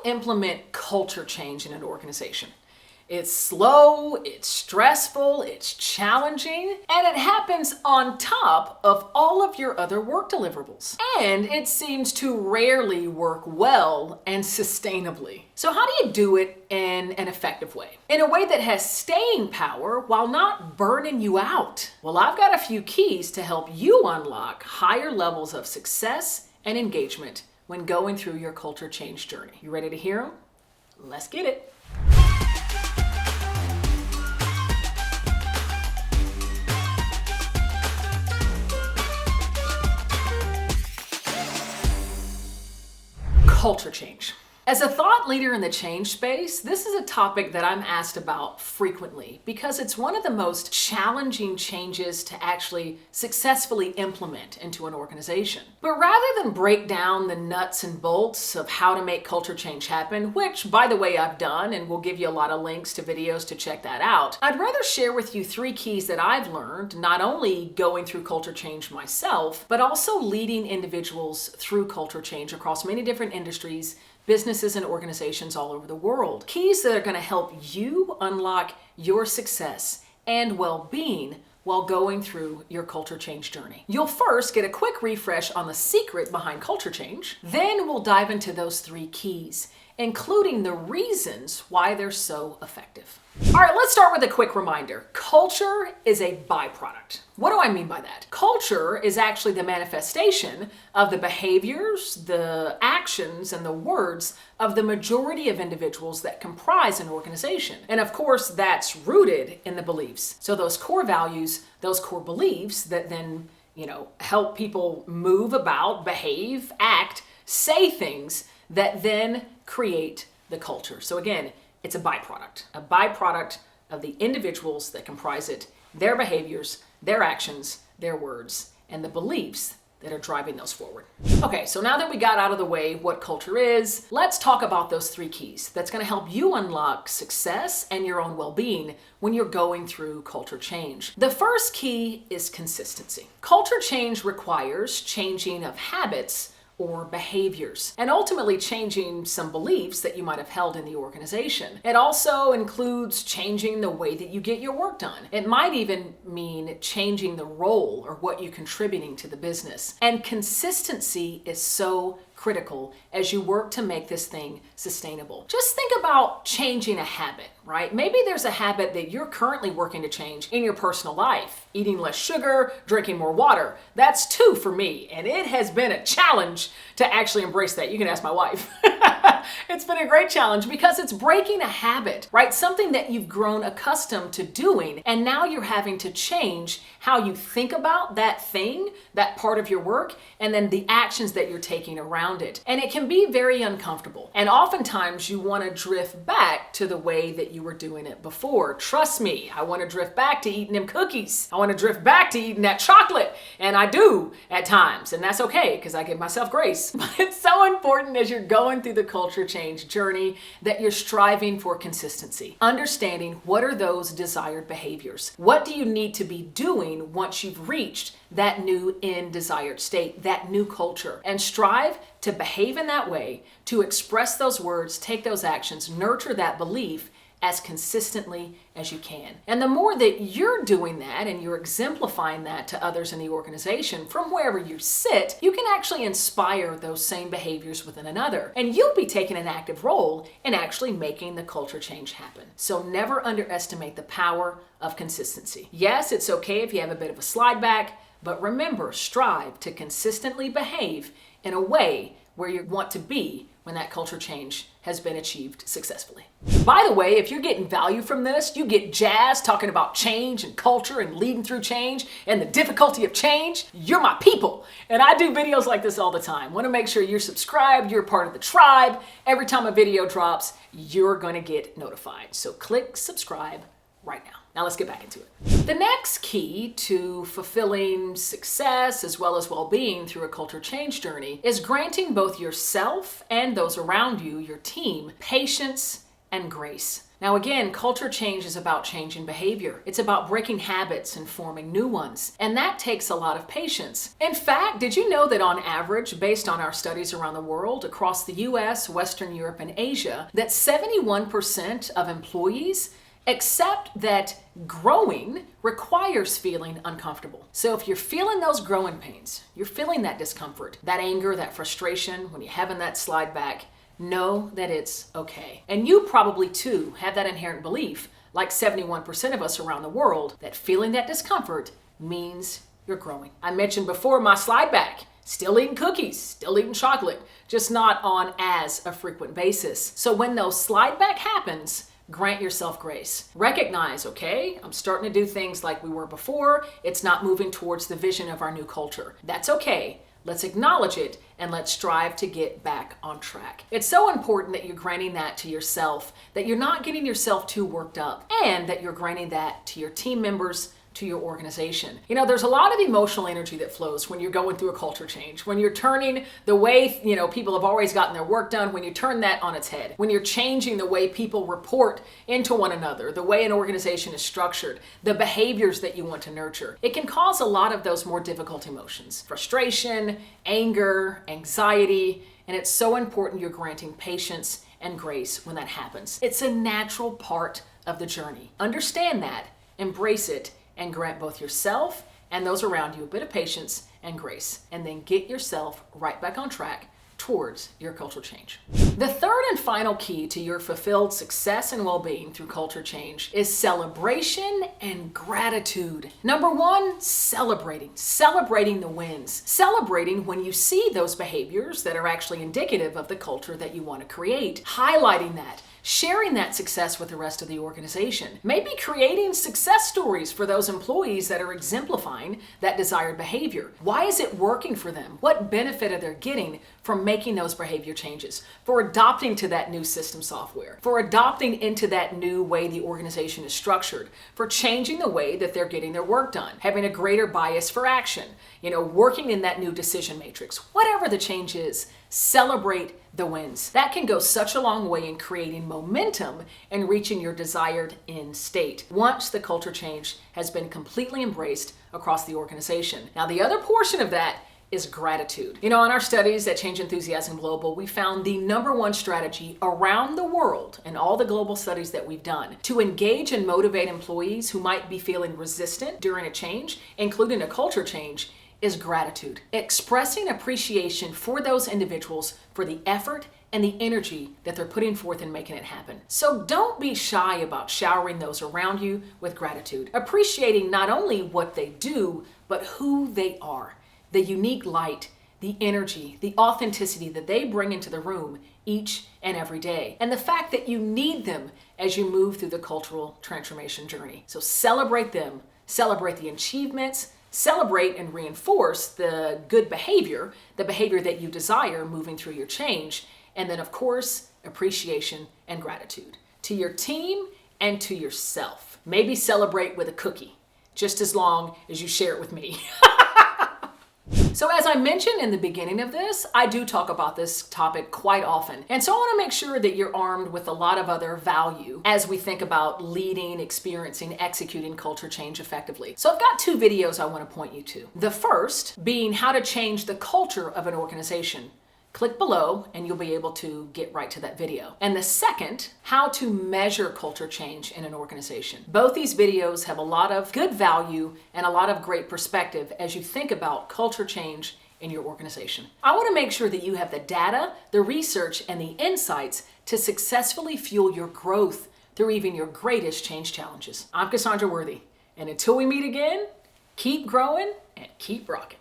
you implement culture change in an organization? It's slow, it's stressful, it's challenging, and it happens on top of all of your other work deliverables. And it seems to rarely work well and sustainably. So how do you do it in an effective way? In a way that has staying power while not burning you out? Well, I've got a few keys to help you unlock higher levels of success and engagement when going through your culture change journey. You ready to hear them? Let's get it. Culture change. As a thought leader in the change space, this is a topic that I'm asked about frequently because it's one of the most challenging changes to actually successfully implement into an organization. But rather than break down the nuts and bolts of how to make culture change happen, which by the way I've done and will give you a lot of links to videos to check that out, I'd rather share with you 3 keys that I've learned, not only going through culture change myself, but also leading individuals through culture change across many different industries, businesses and organizations all over the world. Keys that are going to help you unlock your success and well-being while going through your culture change journey. You'll first get a quick refresh on the secret behind culture change. Then we'll dive into those 3 keys, including the reasons why they're so effective. All right, let's start with a quick reminder. Culture is a byproduct. What do I mean by that? Culture is actually the manifestation of the behaviors, the actions, and the words of the majority of individuals that comprise an organization. And of course, that's rooted in the beliefs. So those core values, those core beliefs that then, help people move about, behave, act, say things that then create the culture. So again, it's a byproduct of the individuals that comprise it, their behaviors, their actions, their words, and the beliefs that are driving those forward. Okay, so now that we got out of the way what culture is, let's talk about those 3 keys that's going to help you unlock success and your own well-being when you're going through culture change. The first key is consistency. Culture change requires changing of habits or behaviors, and ultimately changing some beliefs that you might have held in the organization. It also includes changing the way that you get your work done. It might even mean changing the role or what you're contributing to the business. And consistency is so critical as you work to make this thing sustainable. Just think about changing a habit, right? Maybe there's a habit that you're currently working to change in your personal life. Eating less sugar, drinking more water. That's 2 for me, and it has been a challenge to actually embrace that. You can ask my wife. It's been a great challenge because it's breaking a habit, right? Something that you've grown accustomed to doing, and now you're having to change how you think about that thing, that part of your work, and then the actions that you're taking around it. And it can be very uncomfortable. And oftentimes you want to drift back to the way that you were doing it before. Trust me, I want to drift back to eating them cookies. I want to drift back to eating that chocolate. And I do at times. And that's okay because I give myself grace. But it's so important as you're going through the culture change journey that you're striving for consistency. Understanding what are those desired behaviors. What do you need to be doing once you've reached that new end desired state, that new culture, and strive to behave in that way, to express those words, take those actions, nurture that belief as consistently as you can. And the more that you're doing that and you're exemplifying that to others in the organization from wherever you sit, you can actually inspire those same behaviors within another. And you'll be taking an active role in actually making the culture change happen. So never underestimate the power of consistency. Yes, it's okay if you have a bit of a slide back, but remember, strive to consistently behave in a way where you want to be when that culture change has been achieved successfully. By the way, if you're getting value from this, you get jazzed talking about change and culture and leading through change and the difficulty of change, you're my people. And I do videos like this all the time. Want to make sure you're subscribed, you're part of the tribe. Every time a video drops, you're going to get notified. So click subscribe right now. Now let's get back into it. The next key to fulfilling success as well as well-being through a culture change journey is granting both yourself and those around you, your team, patience and grace. Now again, culture change is about changing behavior. It's about breaking habits and forming new ones. And that takes a lot of patience. In fact, did you know that on average, based on our studies around the world, across the US, Western Europe, and Asia, that 71% of employees accept that growing requires feeling uncomfortable. So if you're feeling those growing pains, you're feeling that discomfort, that anger, that frustration, when you're having that slide back, know that it's okay. And you probably too have that inherent belief, like 71% of us around the world, that feeling that discomfort means you're growing. I mentioned before my slide back, still eating cookies, still eating chocolate, just not on as a frequent basis. So when those slide back happens, grant yourself grace. Recognize, okay, I'm starting to do things like we were before. It's not moving towards the vision of our new culture. That's okay. Let's acknowledge it and let's strive to get back on track. It's so important that you're granting that to yourself, that you're not getting yourself too worked up, and that you're granting that to your team members, to your organization. You know, there's a lot of emotional energy that flows when you're going through a culture change, when you're turning the way, people have always gotten their work done, when you turn that on its head, when you're changing the way people report into one another, the way an organization is structured, the behaviors that you want to nurture. It can cause a lot of those more difficult emotions, frustration, anger, anxiety, and it's so important you're granting patience and grace when that happens. It's a natural part of the journey. Understand that, embrace it, and grant both yourself and those around you a bit of patience and grace, and then get yourself right back on track towards your cultural change. The third and final key to your fulfilled success and well-being through culture change is celebration and gratitude. Number one, celebrating the wins. Celebrating when you see those behaviors that are actually indicative of the culture that you want to create. Highlighting that. Sharing that success with the rest of the organization. Maybe creating success stories for those employees that are exemplifying that desired behavior. Why is it working for them? What benefit are they getting from making those behavior changes? For adopting to that new system software? For adopting into that new way the organization is structured? For changing the way that they're getting their work done? Having a greater bias for action? Working in that new decision matrix? Whatever the change is, celebrate the wins. That can go such a long way in creating momentum and reaching your desired end state once the culture change has been completely embraced across the organization. Now, the other portion of that is gratitude. In our studies at Change Enthusiasm Global, we found the number one strategy around the world in all the global studies that we've done to engage and motivate employees who might be feeling resistant during a change, including a culture change, is gratitude. Expressing appreciation for those individuals for the effort and the energy that they're putting forth in making it happen. So don't be shy about showering those around you with gratitude. Appreciating not only what they do, but who they are. The unique light, the energy, the authenticity that they bring into the room each and every day. And the fact that you need them as you move through the cultural transformation journey. So celebrate them, celebrate the achievements, celebrate and reinforce the good behavior, the behavior that you desire moving through your change, and then of course, appreciation and gratitude to your team and to yourself. Maybe celebrate with a cookie, just as long as you share it with me. So as I mentioned in the beginning of this, I do talk about this topic quite often. And so I want to make sure that you're armed with a lot of other value as we think about leading, experiencing, executing culture change effectively. So I've got two videos I want to point you to. The first being how to change the culture of an organization. Click below and you'll be able to get right to that video. And the second, how to measure culture change in an organization. Both these videos have a lot of good value and a lot of great perspective as you think about culture change in your organization. I want to make sure that you have the data, the research, and the insights to successfully fuel your growth through even your greatest change challenges. I'm Cassandra Worthy, and until we meet again, keep growing and keep rocking.